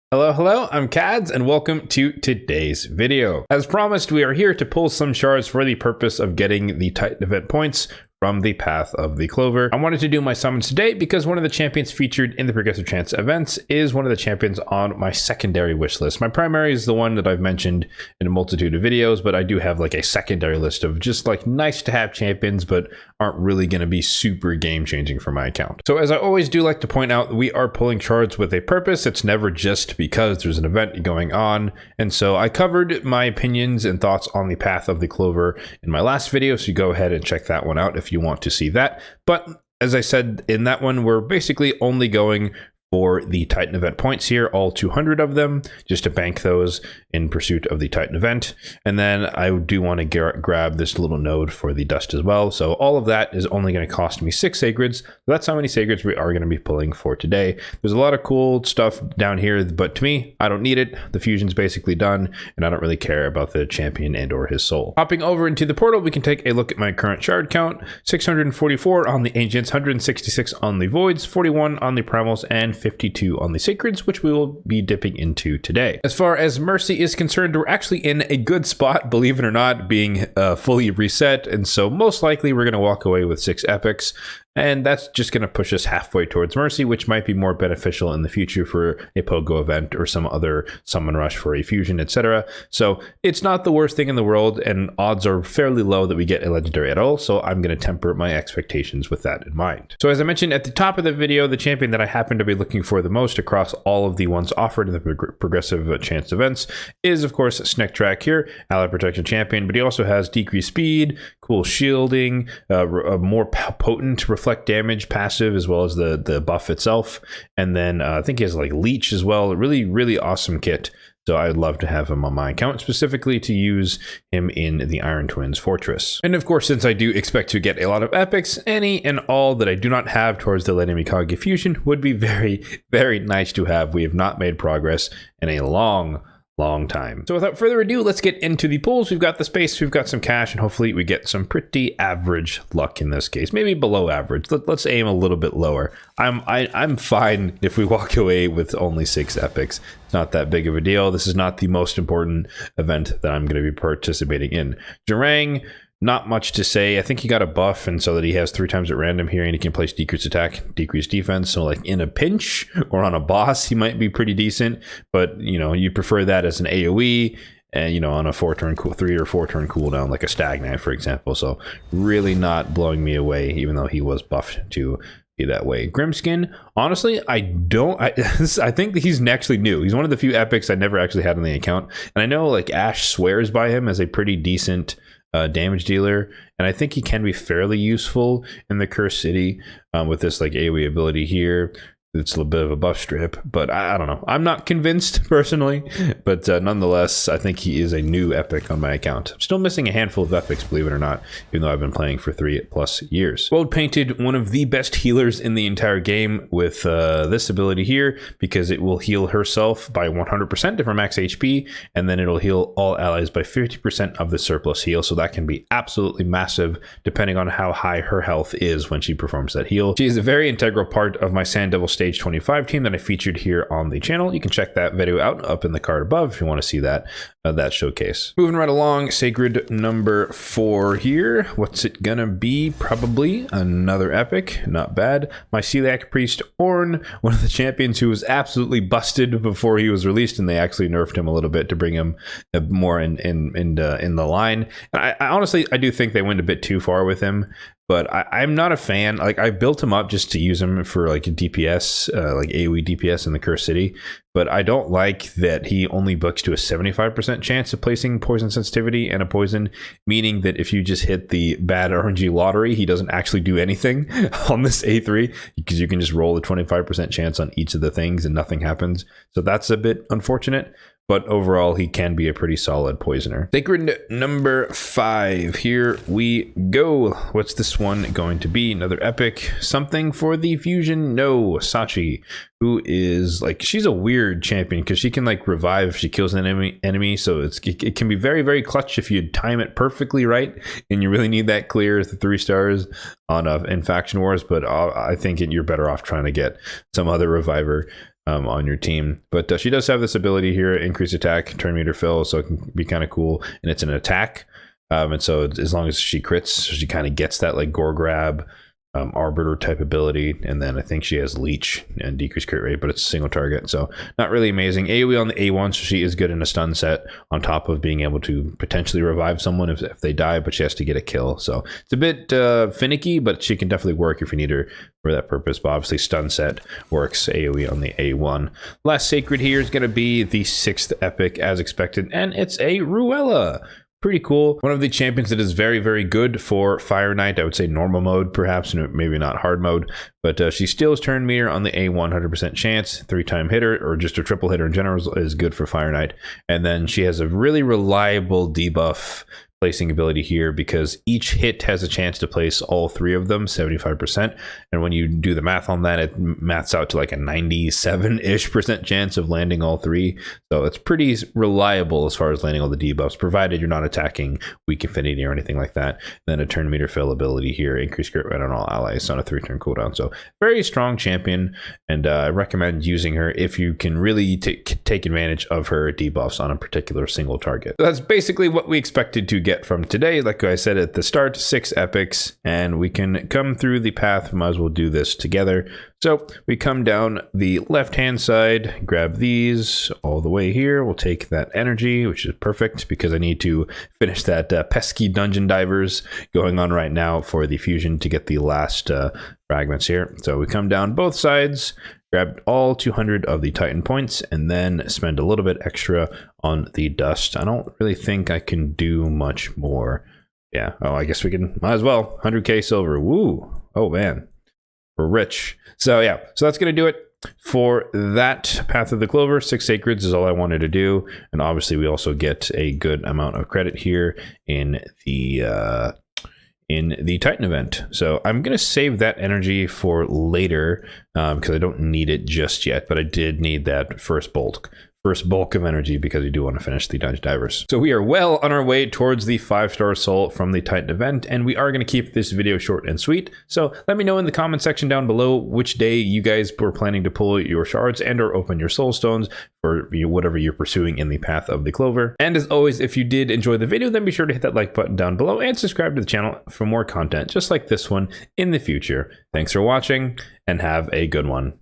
Hello, I'm Kads, and welcome to today's video. As promised, we are here to pull some shards for the purpose of getting the Titan event points from the Path of the Clover. I wanted to do my summons today because one of the champions featured in the Progressive Chance events is one of the champions on my secondary wish list. My primary is the one that I've mentioned in a multitude of videos, but I do have like a secondary list of just like nice to have champions, but aren't really going to be super game changing for my account. So as I always do like to point out, we are pulling shards with a purpose. It's never just because there's an event going on. And so I covered my opinions and thoughts on the Path of the Clover in my last video, so you go ahead and check that one out if you want to see that. But as I said in that one, we're basically only going for the Titan event points here, all 200 of them, just to bank those in pursuit of the Titan event. And then I do want to grab this little node for the dust as well. So all of that is only going to cost me 6 sacreds. So that's how many sacreds we are going to be pulling for today. There's a lot of cool stuff down here, but to me, I don't need it. The fusion's basically done, and I don't really care about the champion and or his soul. Hopping over into the portal, we can take a look at my current shard count. 644 on the ancients, 166 on the voids, 41 on the primals, and 52 on the sacreds, which we will be dipping into today. As far as mercy is concerned, we're actually in a good spot, believe it or not, being fully reset, and so most likely we're going to walk away with 6 epics. And that's just going to push us halfway towards Mercy, which might be more beneficial in the future for a POGO event or some other summon rush for a fusion, etc. So it's not the worst thing in the world, and odds are fairly low that we get a legendary at all. So I'm going to temper my expectations with that in mind. So as I mentioned at the top of the video, the champion that I happen to be looking for the most across all of the ones offered in the Progressive Chance events is, of course, Sneak Track here, ally protection champion, but he also has decreased speed, cool shielding, a more potent reflect damage passive, as well as the buff itself. And then I think he has like leech as well. A really awesome kit. So I'd love to have him on my account, specifically to use him in the Iron Twins Fortress. And of course, since I do expect to get a lot of epics, any and all that I do not have towards the Lady Mikage fusion would be very nice to have. We have not made progress in a long time. So without further ado, let's get into the pulls. We've got the space, we've got some cash, and hopefully we get some pretty average luck in this case. Maybe below average. Let's aim a little bit lower. I'm fine if we walk away with only 6 epics. It's not that big of a deal. This is not the most important event that I'm going to be participating in. Jarang, not much to say. I think he got a buff, and so that he has 3 times at random here, and he can place decreased attack, decreased defense. So like in a pinch or on a boss, he might be pretty decent, but you know, you prefer that as an AoE, and you know, on a 3 or 4 turn cooldown, like a stagnant, for example. So really not blowing me away, even though he was buffed to be that way. Grimskin, honestly, I think that he's actually new. He's one of the few epics I never actually had on the account, and I know like Ash swears by him as a pretty decent damage dealer, and I think he can be fairly useful in the Cursed City with this like AoE ability here. It's a little bit of a buff strip, but I don't know. I'm not convinced personally, but nonetheless, I think he is a new epic on my account. I'm still missing a handful of epics, believe it or not, even though I've been playing for 3+ years. Gold painted, one of the best healers in the entire game with this ability here, because it will heal herself by 100% of her max HP, and then it'll heal all allies by 50% of the surplus heal. So that can be absolutely massive, depending on how high her health is when she performs that heal. She is a very integral part of my Sand Devil Stage 25 team that I featured here on the channel. You can check that video out up in the card above if you want to see that showcase. Moving right along, sacred number 4 here. What's it gonna be? Probably another epic. Not bad. My Celiac Priest Ornn, one of the champions who was absolutely busted before he was released, and they actually nerfed him a little bit to bring him more in the line. And I honestly do think they went a bit too far with him. But I'm not a fan. Like, I built him up just to use him for like a DPS, like AoE DPS in the Cursed City. But I don't like that he only books to a 75% chance of placing poison sensitivity and a poison, meaning that if you just hit the bad RNG lottery, he doesn't actually do anything on this A3, because you can just roll a 25% chance on each of the things and nothing happens. So that's a bit unfortunate. But overall, he can be a pretty solid poisoner. Sacred number 5. Here we go. What's this one going to be? Another epic. Something for the fusion? No. Sachi, who is like, she's a weird champion because she can like revive if she kills an enemy. So it can be very clutch if you time it perfectly right, and you really need that clear as the 3 stars on in Faction Wars. But I think you're better off trying to get some other reviver on your team. But she does have this ability here, increase attack, turn meter fill, so it can be kind of cool. And it's an attack. And so as long as she crits, she kind of gets that like gore grab, arbiter type ability. And then I think she has leech and decreased crit rate, but it's a single target, so not really amazing. AoE on the A1, so she is good in a stun set, on top of being able to potentially revive someone if they die, but she has to get a kill. So it's a bit finicky, but she can definitely work if you need her for that purpose. But obviously stun set works AoE on the A1. Last sacred here is going to be the 6th epic as expected, and it's a Ruella. Pretty cool. One of the champions that is very, very good for Fire Knight. I would say normal mode, perhaps, maybe not hard mode. But she steals turn meter on the A 100% chance. 3-time hitter, or just a triple hitter in general, is good for Fire Knight. And then she has a really reliable debuff placing ability here, because each hit has a chance to place all 3 of them, 75%. And when you do the math on that, it maths out to like a 97-ish% chance of landing all 3. So it's pretty reliable as far as landing all the debuffs, provided you're not attacking weak affinity or anything like that. And then a turn meter fill ability here, increase crit rate on all allies on a 3-turn cooldown. So very strong champion, and I recommend using her if you can really take advantage of her debuffs on a particular single target. So that's basically what we expected to get from today. Like I said at the start, 6 epics, and we can come through the path. We might as well do this together. So we come down the left hand side, grab these all the way here. We'll take that energy, which is perfect because I need to finish that pesky dungeon divers going on right now for the fusion to get the last fragments here. So we come down both sides, grab all 200 of the Titan points, and then spend a little bit extra on the dust. I don't really think I can do much more. Yeah, oh, I guess we can, might as well. 100k silver, woo. Oh man, we're rich. So yeah, so that's gonna do it for that Path of the Clover. 6 sacreds is all I wanted to do. And obviously we also get a good amount of credit here in the Titan event. So I'm going to save that energy for later because I don't need it just yet, but I did need that first bulk of energy because we do want to finish the dungeon divers. So we are well on our way towards the 5-star soul from the Titan event, and we are going to keep this video short and sweet. So let me know in the comment section down below which day you guys were planning to pull your shards and or open your soul stones for whatever you're pursuing in the Path of the Clover. And as always, if you did enjoy the video, then be sure to hit that like button down below and subscribe to the channel for more content just like this one in the future. Thanks for watching and have a good one.